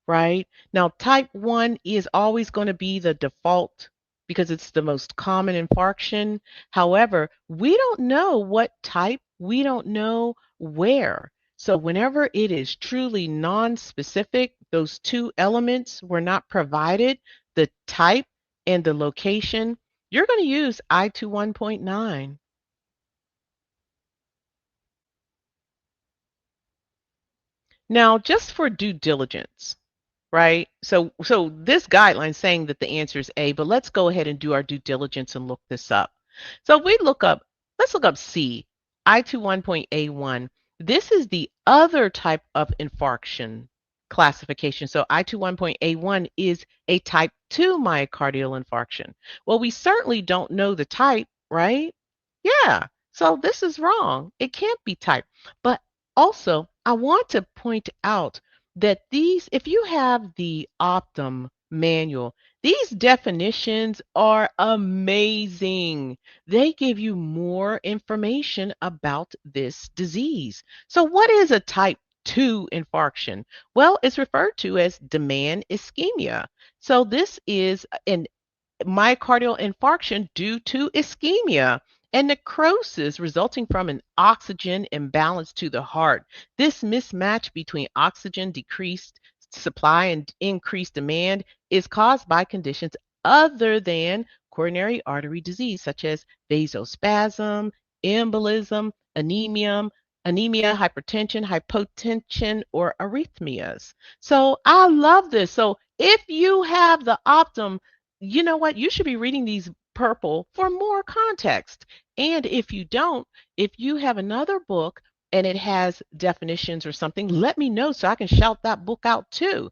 right? Now, type 1 is always going to be the default because it's the most common infarction. However, we don't know what type, we don't know where. So whenever it is truly non-specific, those two elements were not provided, the type and the location, you're going to use I to 1.9. Now, just for due diligence, right? So this guideline saying that the answer is A, but let's go ahead and do our due diligence and look this up. So if we look up, let's look up C, I21.A1. This is the other type of infarction classification. So I21.A1 is a type 2 myocardial infarction. Well, we certainly don't know the type, right? Yeah. So this is wrong. It can't be type. But also, I want to point out that these, if you have the Optum manual, these definitions are amazing. They give you more information about this disease. So what is a type 2 infarction? Well, it's referred to as demand ischemia. So this is an myocardial infarction due to ischemia and necrosis resulting from an oxygen imbalance to the heart. This mismatch between oxygen decreased supply and increased demand is caused by conditions other than coronary artery disease, such as vasospasm, embolism, anemia, hypertension, hypotension, or arrhythmias. So I love this. So if you have the Optum, you know what? You should be reading these purple for more context. And if you don't, if you have another book and it has definitions or something, let me know so I can shout that book out too.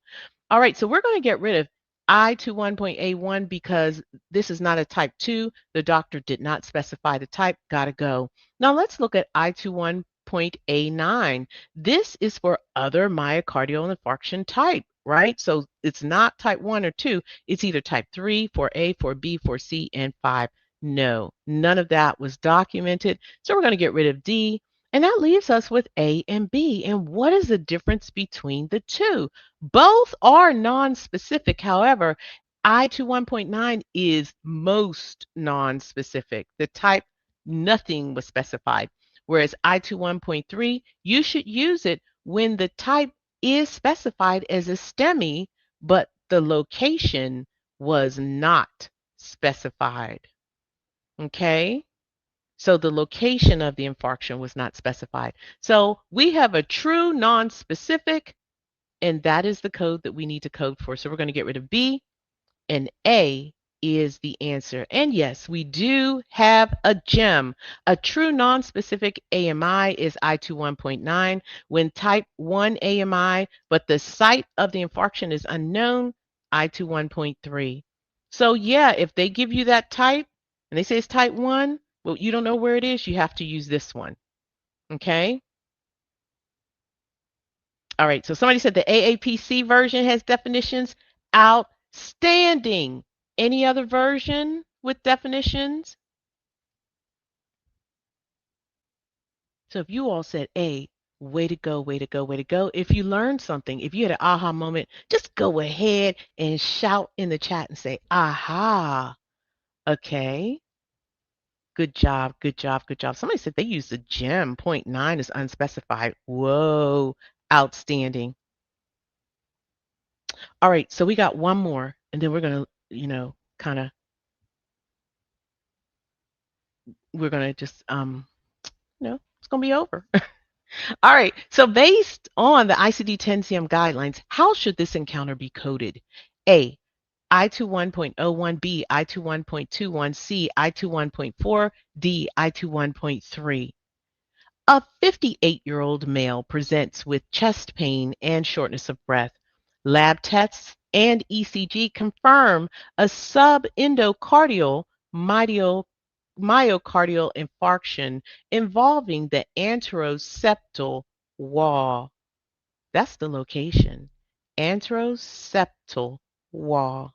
All right, so we're going to get rid of I to 1.A1 because this is not a type 2. The doctor did not specify the type. Got to go. Now let's look at I to 1.A9. This is for other myocardial infarction type, right? So it's not type 1 or 2. It's either type 3, 4A, 4B, 4C, and 5. No, none of that was documented. So we're going to get rid of D. And that leaves us with A and B. And what is the difference between the two? Both are non-specific. However, I to 1.9 is most non-specific. The type nothing was specified. Whereas I21.3, you should use it when the type is specified as a STEMI, but the location was not specified. Okay? So the location of the infarction was not specified. So we have a true non-specific, and that is the code that we need to code for. So we're going to get rid of B, and A is the answer. And yes, we do have a gem. A true non-specific AMI is I21.9 when type 1 AMI, but the site of the infarction is unknown, I21.3. So yeah, if they give you that type and they say it's type 1, well, you don't know where it is, you have to use this one. Okay? All right, so somebody said the AAPC version has definitions. Outstanding. Any other version with definitions? So if you all said A, way to go, way to go, way to go. If you learned something, if you had an aha moment, just go ahead and shout in the chat and say, aha. Okay. Good job, good job, good job. Somebody said they used the gem. Point 0.9 is unspecified. Whoa, outstanding. All right, so we got one more, and then we're going to, kind of, we're going to just, it's going to be over. All right, so based on the ICD-10-CM guidelines, how should this encounter be coded? A, I21.01, B, I21.21, C, I21.4, D, I21.3. A 58-year-old male presents with chest pain and shortness of breath. Lab tests and ECG confirm a subendocardial myocardial infarction involving the anteroseptal wall. That's the location. Anteroseptal wall.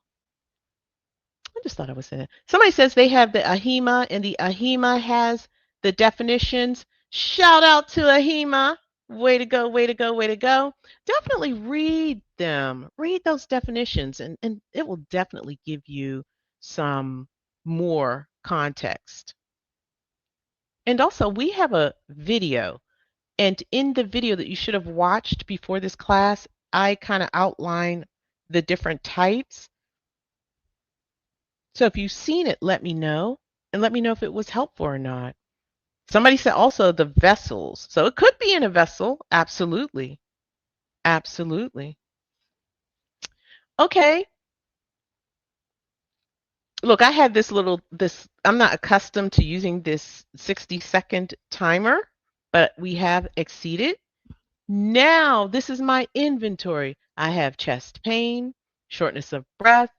I just thought I was saying it. Somebody says they have the AHIMA and the AHIMA has the definitions. Shout out to AHIMA. Way to go, way to go, way to go. Definitely read them. Read those definitions, and it will definitely give you some more context. And also, we have a video. And in the video that you should have watched before this class, I kind of outline the different types. So if you've seen it, let me know, and let me know if it was helpful or not. Somebody said also the vessels. So it could be in a vessel. Absolutely. Absolutely. Okay. Look, I had I'm not accustomed to using this 60-second timer, but we have exceeded. Now, this is my inventory. I have chest pain, shortness of breath,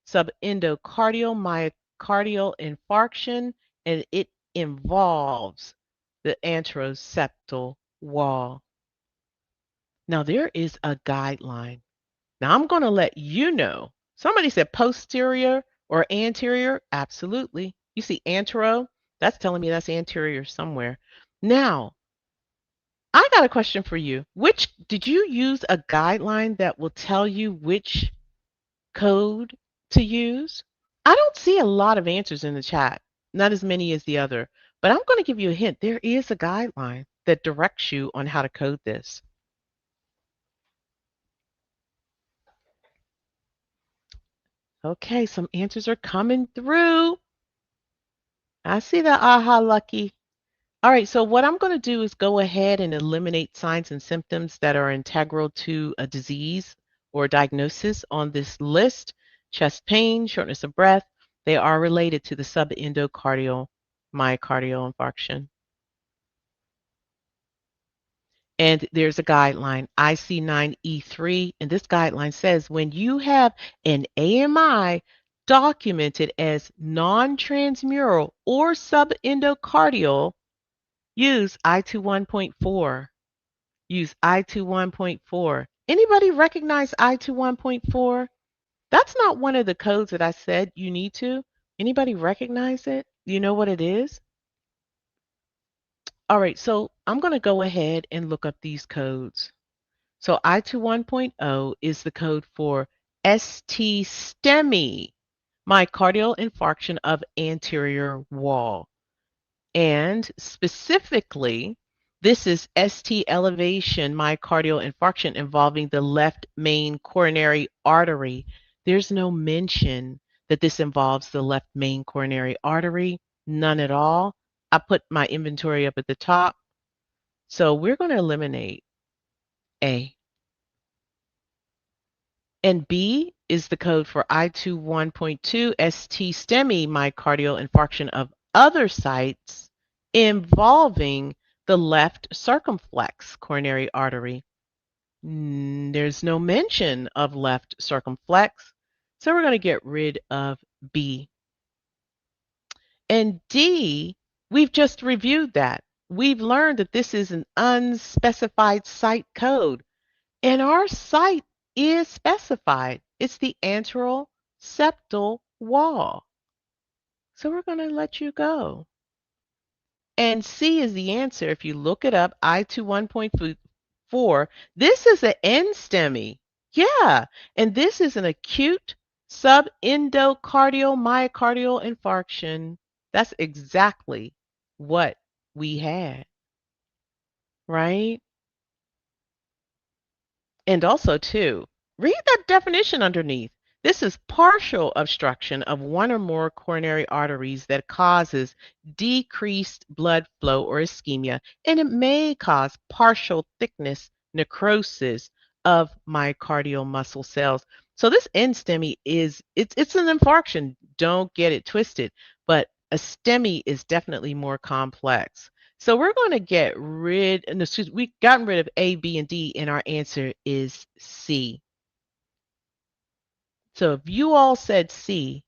subendocardial myocardial infarction, and it involves the anteroseptal wall. Now, there is a guideline. Now, I'm going to let you know. Somebody said posterior or anterior. Absolutely. You see antero? That's telling me that's anterior somewhere. Now, I got a question for you. Did you use a guideline that will tell you which code to use? I don't see a lot of answers in the chat, not as many as the other, but I'm going to give you a hint. There is a guideline that directs you on how to code this. Okay, some answers are coming through. I see the aha, Lucky. All right, so what I'm going to do is go ahead and eliminate signs and symptoms that are integral to a disease or diagnosis on this list. Chest pain, shortness of breath, they are related to the subendocardial myocardial infarction. And there's a guideline, IC9E3, and this guideline says when you have an AMI documented as non-transmural or subendocardial, use I21.4. Use I21.4. Anybody recognize I21.4? That's not one of the codes that I said you need to. Anybody recognize it? You know what it is? All right, so I'm going to go ahead and look up these codes. So I21.0 is the code for ST STEMI, myocardial infarction of anterior wall. And specifically, this is ST elevation myocardial infarction involving the left main coronary artery. There's no mention that this involves the left main coronary artery, none at all. I put my inventory up at the top. So we're going to eliminate A. And B is the code for I21.2 ST STEMI myocardial infarction of other sites involving the left circumflex coronary artery. There's no mention of left circumflex, so we're going to get rid of B. And D, we've just reviewed that. We've learned that this is an unspecified site code. And our site is specified. It's the antral septal wall. So we're going to let you go. And C is the answer. If you look it up, I21.4, this is an NSTEMI. Yeah. And this is an acute subendocardial myocardial infarction. That's exactly what we had, right? And also, too, read that definition underneath. This is partial obstruction of one or more coronary arteries that causes decreased blood flow or ischemia, and it may cause partial thickness necrosis of myocardial muscle cells. So this NSTEMI is it's an infarction. Don't get it twisted, but a STEMI is definitely more complex. So we're going to get rid, no, excuse, we've gotten rid of A, B, and D, and our answer is C. So if you all said C,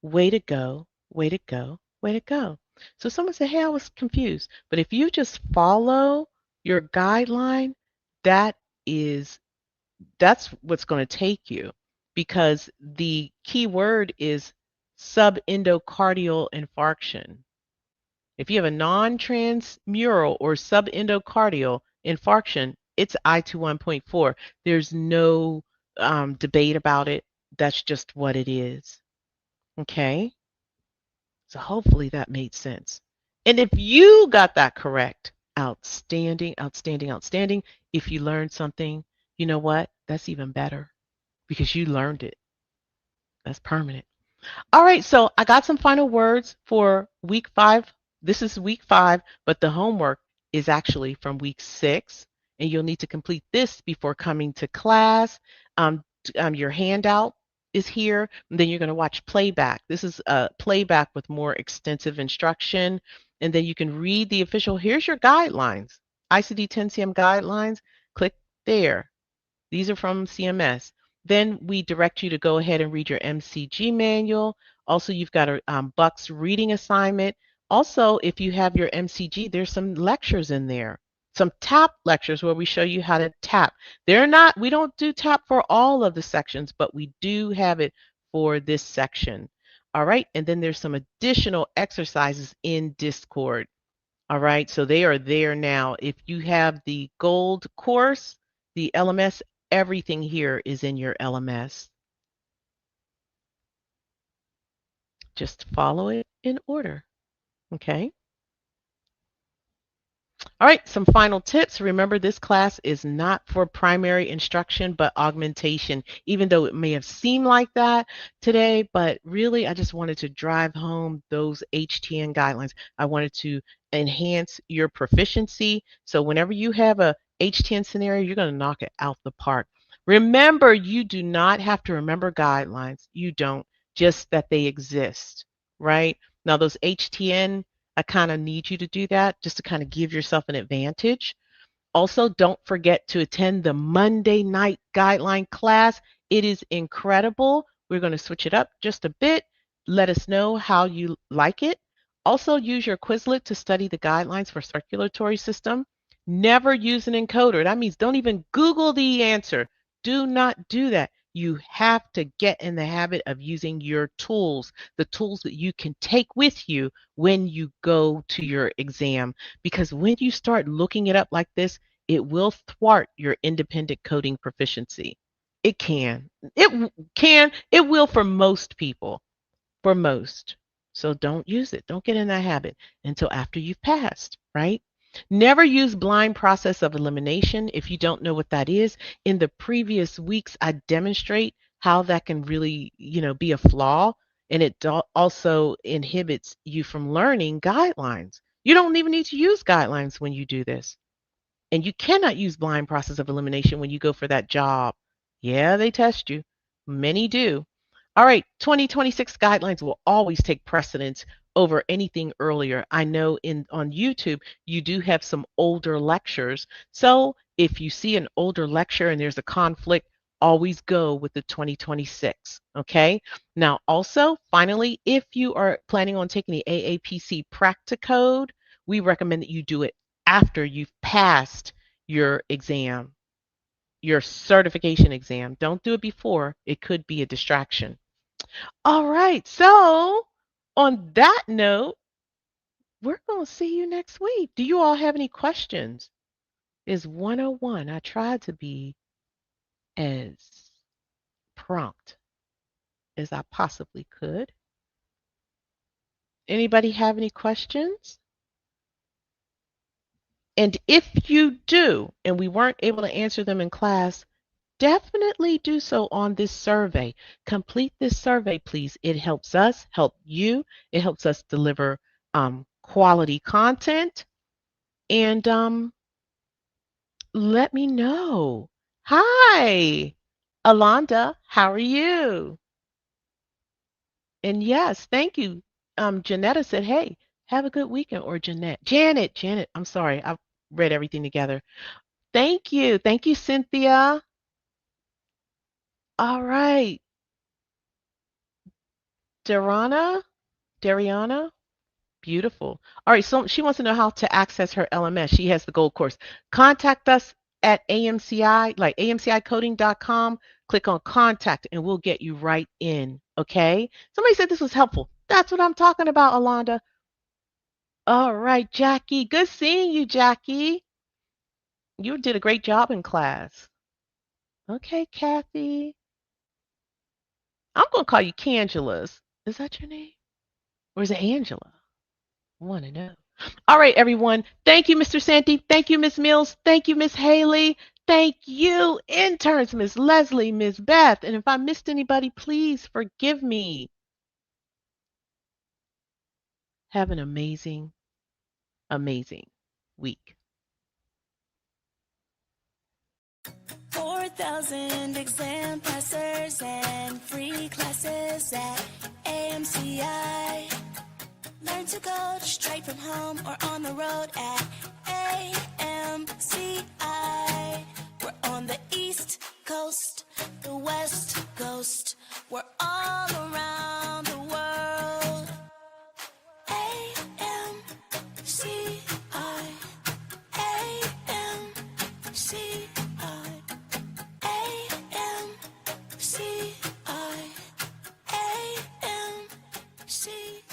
way to go, way to go, way to go. So someone said, hey, I was confused. But if you just follow your guideline, that is, that's what's going to take you, because the key word is subendocardial infarction. If you have a non-transmural or subendocardial infarction, it's I21.4. There's no debate about it. That's just what it is. Okay? So hopefully that made sense. And if you got that correct, outstanding, outstanding, outstanding. If you learned something, you know what? That's even better because you learned it. That's permanent. All right, so I got some final words for week 5. This is week 5, but the homework is actually from week 6, and you'll need to complete this before coming to class. Your handout is here, and then you're going to watch playback. This is a playback with more extensive instruction, and then you can read the official. Here's your guidelines, ICD-10-CM guidelines. Click there. These are from CMS. Then we direct you to go ahead and read your MCG manual. Also, you've got a Bucks reading assignment. Also, if you have your MCG, there's some lectures in there, some tap lectures where we show you how to tap. We don't do tap for all of the sections, but we do have it for this section. All right, and then there's some additional exercises in Discord. All right, so they are there now. If you have the gold course, the LMS, everything here is in your LMS. Just follow it in order, okay? All right, some final tips. Remember, this class is not for primary instruction, but augmentation, even though it may have seemed like that today, but really I just wanted to drive home those HTN guidelines. I wanted to enhance your proficiency. So whenever you have a HTN scenario, you're going to knock it out the park. Remember, you do not have to remember guidelines. You don't, just that they exist, right? Now, those HTN, I kind of need you to do that just to kind of give yourself an advantage. Also, don't forget to attend the Monday night guideline class. It is incredible. We're going to switch it up just a bit. Let us know how you like it. Also, use your Quizlet to study the guidelines for circulatory system. Never use an encoder. That means don't even Google the answer. Do not do that. You have to get in the habit of using your tools, the tools that you can take with you when you go to your exam. Because when you start looking it up like this, it will thwart your independent coding proficiency. It can. It can. It will for most people. For most. So don't use it. Don't get in that habit until after you've passed, right? Never use blind process of elimination. If you don't know what that is, in the previous weeks, I demonstrate how that can really, be a flaw. And it also inhibits you from learning guidelines. You don't even need to use guidelines when you do this. And you cannot use blind process of elimination when you go for that job. Yeah, they test you. Many do. All right, 2026 guidelines will always take precedence over anything earlier. I know on YouTube you do have some older lectures. So if you see an older lecture and there's a conflict, always go with the 2026. Okay. Now, also, finally, if you are planning on taking the AAPC Practicode, we recommend that you do it after you've passed your exam, your certification exam. Don't do it before, it could be a distraction. All right, so on that note, we're going to see you next week. Do you all have any questions? Is 101. I tried to be as prompt as I possibly could. Anybody have any questions? And if you do, and we weren't able to answer them in class, definitely do so on this survey. Complete this survey, please. It helps us, help you. It helps us deliver quality content. And let me know. Hi, Alonda. How are you? And yes, thank you. Janetta said, hey, have a good weekend. Or Janet, I'm sorry. I read everything together. Thank you. Thank you, Cynthia. All right. Dariana, beautiful. All right, so she wants to know how to access her LMS. She has the gold course. Contact us at AMCI, like amcicoding.com. Click on contact and we'll get you right in. Okay. Somebody said this was helpful. That's what I'm talking about, Alonda. All right, Jackie. Good seeing you, Jackie. You did a great job in class. Okay, Kathy. I'm going to call you Cangela's. Is that your name? Or is it Angela? I want to know. All right, everyone. Thank you, Mr. Santee. Thank you, Miss Mills. Thank you, Miss Haley. Thank you, interns, Miss Leslie, Miss Beth. And if I missed anybody, please forgive me. Have an amazing, amazing week. 4,000 exam passers and free classes at AMCI. Learn to code straight from home or on the road at AMCI. We're on the East Coast, the West Coast. We're all around the world. AMCI. AMCI. AMCI. AMCI.